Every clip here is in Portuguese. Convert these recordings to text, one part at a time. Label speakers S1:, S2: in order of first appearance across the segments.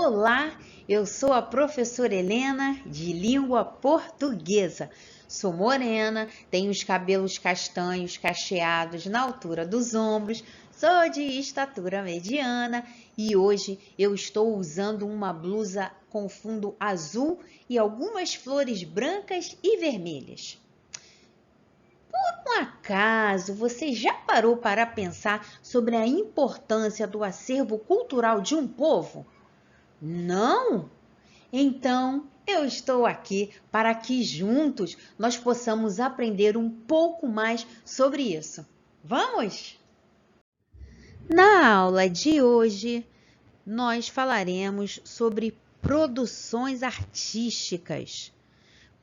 S1: Olá, eu sou a professora Helena de língua portuguesa. Sou morena, tenho os cabelos castanhos cacheados na altura dos ombros, sou de estatura mediana e hoje eu estou usando uma blusa com fundo azul e algumas flores brancas e vermelhas. Por um acaso, você já parou para pensar sobre a importância do acervo cultural de um povo? Não? Então, eu estou aqui para que juntos nós possamos aprender um pouco mais sobre isso. Vamos? Na aula de hoje, nós falaremos sobre produções artísticas.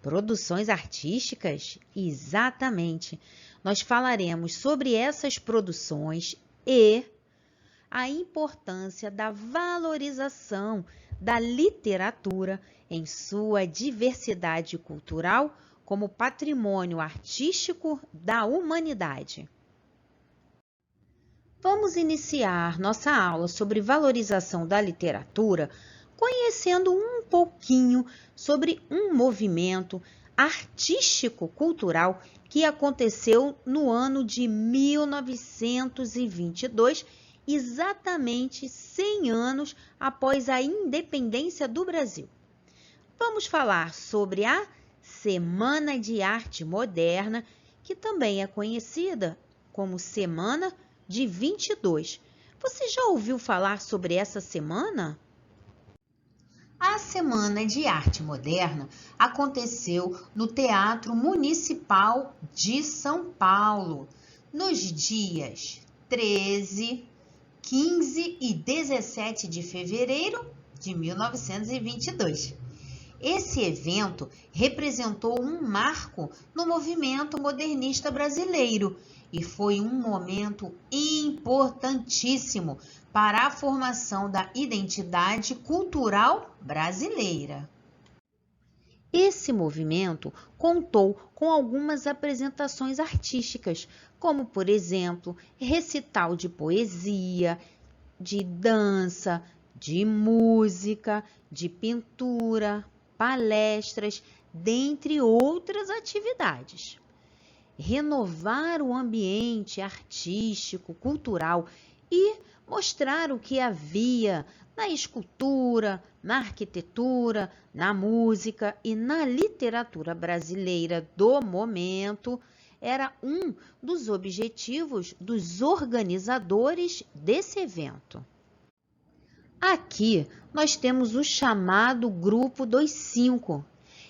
S1: Produções artísticas? Exatamente. Nós falaremos sobre essas produções e a importância da valorização da literatura em sua diversidade cultural como patrimônio artístico da humanidade. Vamos iniciar nossa aula sobre valorização da literatura conhecendo um pouquinho sobre um movimento artístico-cultural que aconteceu no ano de 1922, exatamente 100 anos após a independência do Brasil. Vamos falar sobre a Semana de Arte Moderna, que também é conhecida como Semana de 22. Você já ouviu falar sobre essa semana? A Semana de Arte Moderna aconteceu no Teatro Municipal de São Paulo, nos dias 13, 15 e 17 de fevereiro de 1922. Esse evento representou um marco no movimento modernista brasileiro e foi um momento importantíssimo para a formação da identidade cultural brasileira. Esse movimento contou com algumas apresentações artísticas, como, por exemplo, recital de poesia, de dança, de música, de pintura, palestras, dentre outras atividades. Renovar o ambiente artístico, cultural e mostrar o que havia na escultura, na arquitetura, na música e na literatura brasileira do momento era um dos objetivos dos organizadores desse evento. Aqui nós temos o chamado Grupo dos Cinco.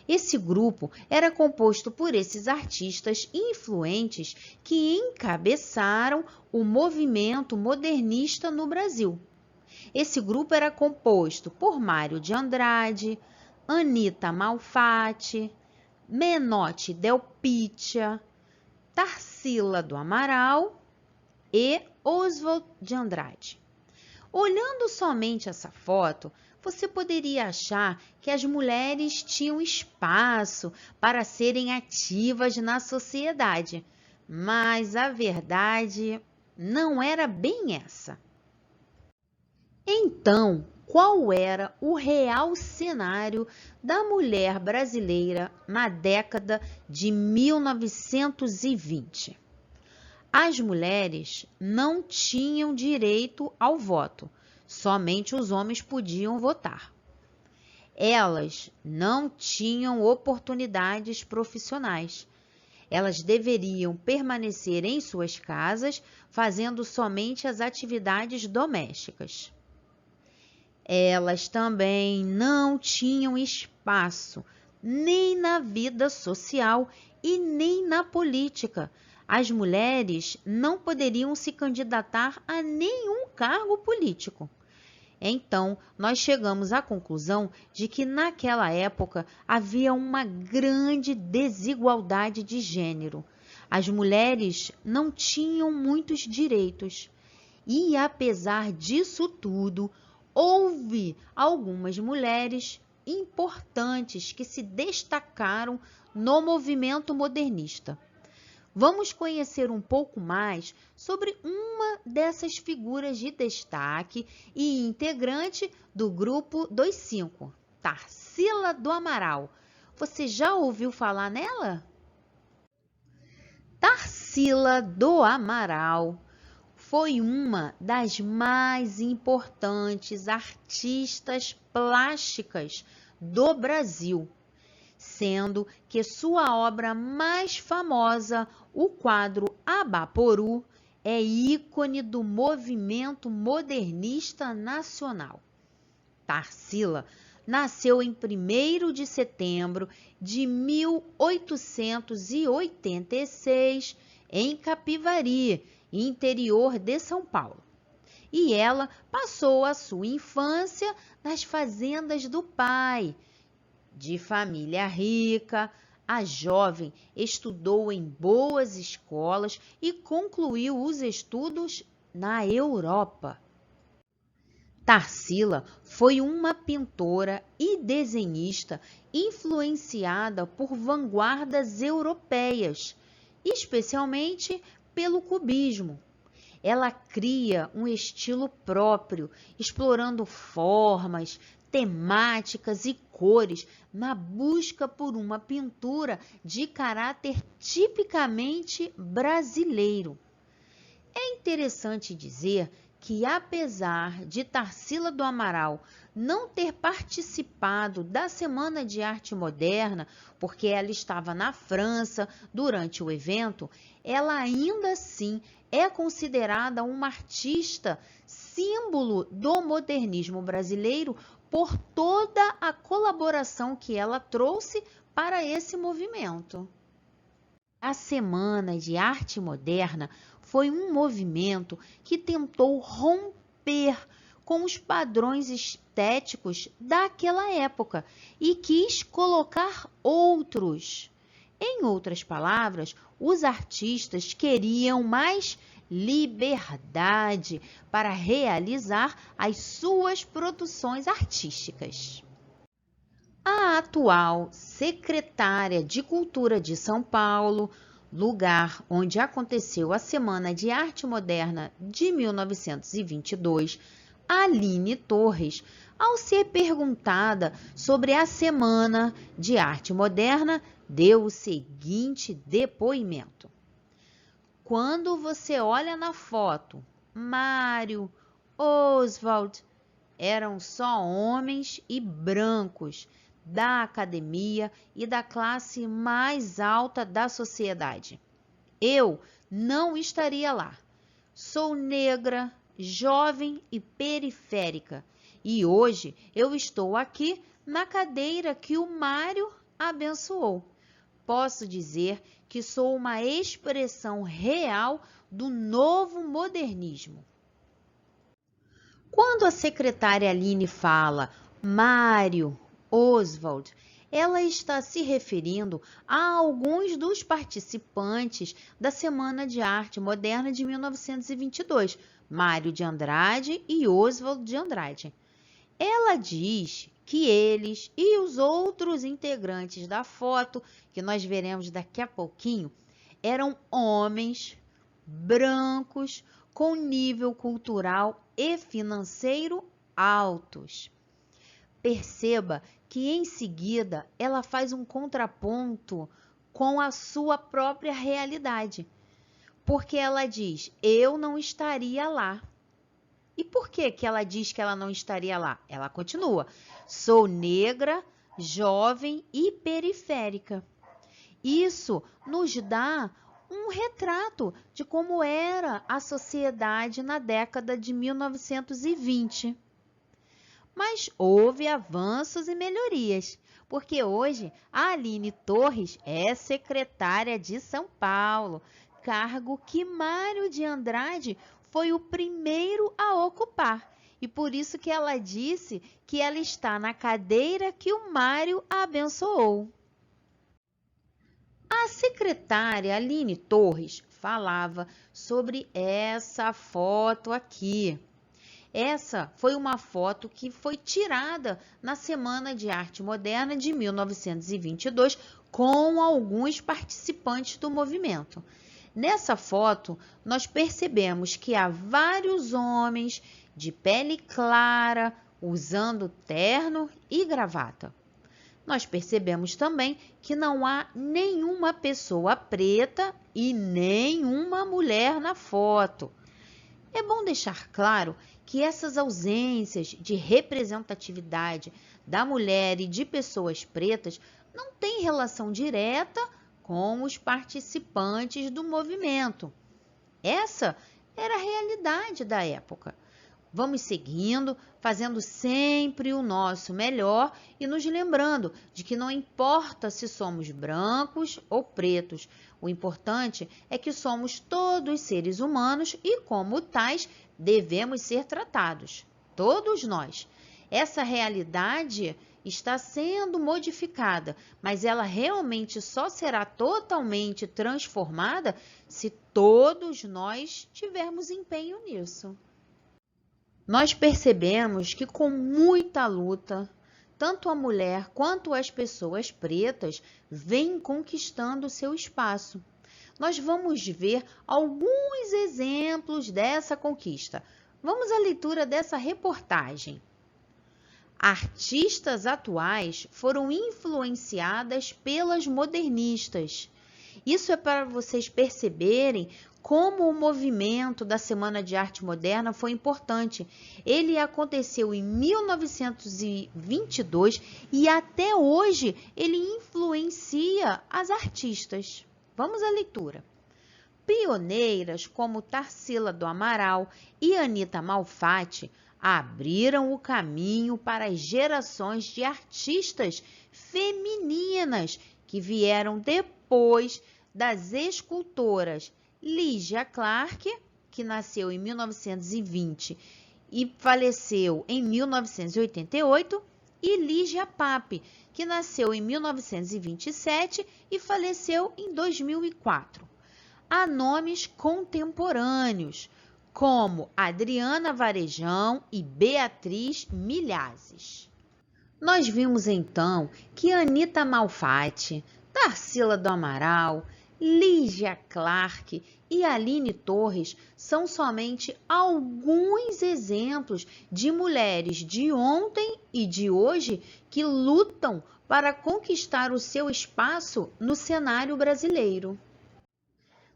S1: Esse grupo era composto por esses artistas influentes que encabeçaram o movimento modernista no Brasil. Esse grupo era composto por Mário de Andrade, Anita Malfatti, Menotti Del Pitta, Tarsila do Amaral e Oswald de Andrade. Olhando somente essa foto, você poderia achar que as mulheres tinham espaço para serem ativas na sociedade, mas a verdade não era bem essa. Então, qual era o real cenário da mulher brasileira na década de 1920? As mulheres não tinham direito ao voto, somente os homens podiam votar. Elas não tinham oportunidades profissionais. Elas deveriam permanecer em suas casas, fazendo somente as atividades domésticas. Elas também não tinham espaço nem na vida social e nem na política. As mulheres não poderiam se candidatar a nenhum cargo político. Então, nós chegamos à conclusão de que naquela época havia uma grande desigualdade de gênero. As mulheres não tinham muitos direitos. E, apesar disso tudo, houve algumas mulheres importantes que se destacaram no movimento modernista. Vamos conhecer um pouco mais sobre uma dessas figuras de destaque e integrante do grupo dos 5, Tarsila do Amaral. Você já ouviu falar nela? Tarsila do Amaral foi uma das mais importantes artistas plásticas do Brasil, sendo que sua obra mais famosa, o quadro Abaporu, é ícone do movimento modernista nacional. Tarsila nasceu em 1º de setembro de 1886 em Capivari, interior de São Paulo. E ela passou a sua infância nas fazendas do pai. De família rica, a jovem estudou em boas escolas e concluiu os estudos na Europa. Tarsila foi uma pintora e desenhista influenciada por vanguardas europeias, especialmente pelo cubismo. Ela cria um estilo próprio, explorando formas, temáticas e cores na busca por uma pintura de caráter tipicamente brasileiro. É interessante dizer que, apesar de Tarsila do Amaral não ter participado da Semana de Arte Moderna, porque ela estava na França durante o evento, ela ainda assim é considerada uma artista símbolo do modernismo brasileiro por toda a colaboração que ela trouxe para esse movimento. A Semana de Arte Moderna foi um movimento que tentou romper com os padrões estéticos daquela época e quis colocar outros. Em outras palavras, os artistas queriam mais liberdade para realizar as suas produções artísticas. A atual secretária de Cultura de São Paulo, lugar onde aconteceu a Semana de Arte Moderna de 1922, Aline Torres, ao ser perguntada sobre a Semana de Arte Moderna, deu o seguinte depoimento: quando você olha na foto, Mário, Oswald, eram só homens e brancos da academia e da classe mais alta da sociedade. Eu não estaria lá. Sou negra, jovem e periférica, e hoje eu estou aqui na cadeira que o Mário abençoou. Posso dizer que sou uma expressão real do novo modernismo. Quando a secretária Aline fala Mário, Oswald, ela está se referindo a alguns dos participantes da Semana de Arte Moderna de 1922, Mário de Andrade e Oswald de Andrade. Ela diz que eles e os outros integrantes da foto, que nós veremos daqui a pouquinho, eram homens brancos com nível cultural e financeiro altos. Perceba que em seguida ela faz um contraponto com a sua própria realidade, porque ela diz: eu não estaria lá. E por que ela diz que ela não estaria lá? Ela continua: sou negra, jovem e periférica. Isso nos dá um retrato de como era a sociedade na década de 1920. Mas houve avanços e melhorias, porque hoje a Aline Torres é secretária de São Paulo, cargo que Mário de Andrade foi o primeiro a ocupar, e por isso que ela disse que ela está na cadeira que o Mário abençoou. A secretária Aline Torres falava sobre essa foto aqui. Essa foi uma foto que foi tirada na Semana de Arte Moderna de 1922 com alguns participantes do movimento. Nessa foto, nós percebemos que há vários homens de pele clara usando terno e gravata. Nós percebemos também que não há nenhuma pessoa preta e nenhuma mulher na foto. É bom deixar claro que essas ausências de representatividade da mulher e de pessoas pretas não têm relação direta com os participantes do movimento. Essa era a realidade da época. Vamos seguindo, fazendo sempre o nosso melhor e nos lembrando de que não importa se somos brancos ou pretos, o importante é que somos todos seres humanos e, como tais, devemos ser tratados. Todos nós. Essa realidade está sendo modificada, mas ela realmente só será totalmente transformada se todos nós tivermos empenho nisso. Nós percebemos que com muita luta, tanto a mulher quanto as pessoas pretas vêm conquistando seu espaço. Nós vamos ver alguns exemplos dessa conquista. Vamos à leitura dessa reportagem. Artistas atuais foram influenciadas pelas modernistas. Isso é para vocês perceberem como o movimento da Semana de Arte Moderna foi importante. Ele aconteceu em 1922 e até hoje ele influencia as artistas. Vamos à leitura. Pioneiras como Tarsila do Amaral e Anita Malfatti abriram o caminho para as gerações de artistas femininas que vieram depois das escultoras Lygia Clark, que nasceu em 1920 e faleceu em 1988, e Lígia Pape, que nasceu em 1927 e faleceu em 2004. Há nomes contemporâneos, como Adriana Varejão e Beatriz Milhazes. Nós vimos então que Anita Malfatti, Tarsila do Amaral, Lygia Clark e Aline Torres são somente alguns exemplos de mulheres de ontem e de hoje que lutam para conquistar o seu espaço no cenário brasileiro.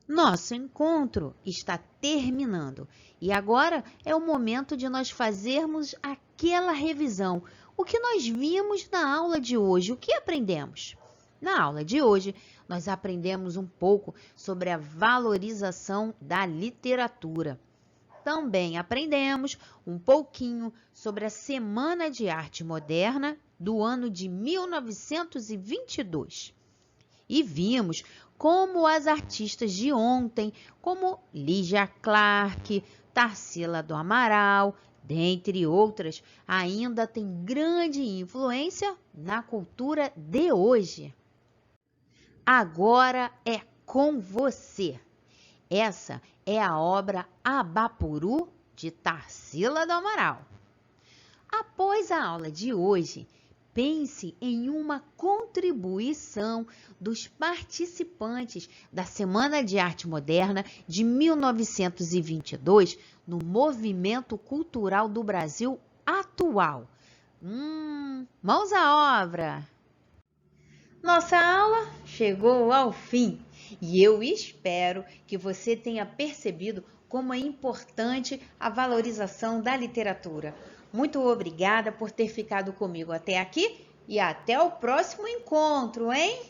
S1: Nosso encontro está terminando e agora é o momento de nós fazermos aquela revisão. O que nós vimos na aula de hoje? O que aprendemos? Na aula de hoje, nós aprendemos um pouco sobre a valorização da literatura. Também aprendemos um pouquinho sobre a Semana de Arte Moderna do ano de 1922. E vimos como as artistas de ontem, como Lygia Clark, Tarsila do Amaral, dentre outras, ainda têm grande influência na cultura de hoje. Agora é com você. Essa é a obra Abapuru, de Tarsila do Amaral. Após a aula de hoje, pense em uma contribuição dos participantes da Semana de Arte Moderna de 1922 no movimento cultural do Brasil atual. Mãos à obra! Nossa aula chegou ao fim e eu espero que você tenha percebido como é importante a valorização da literatura. Muito obrigada por ter ficado comigo até aqui e até o próximo encontro, hein?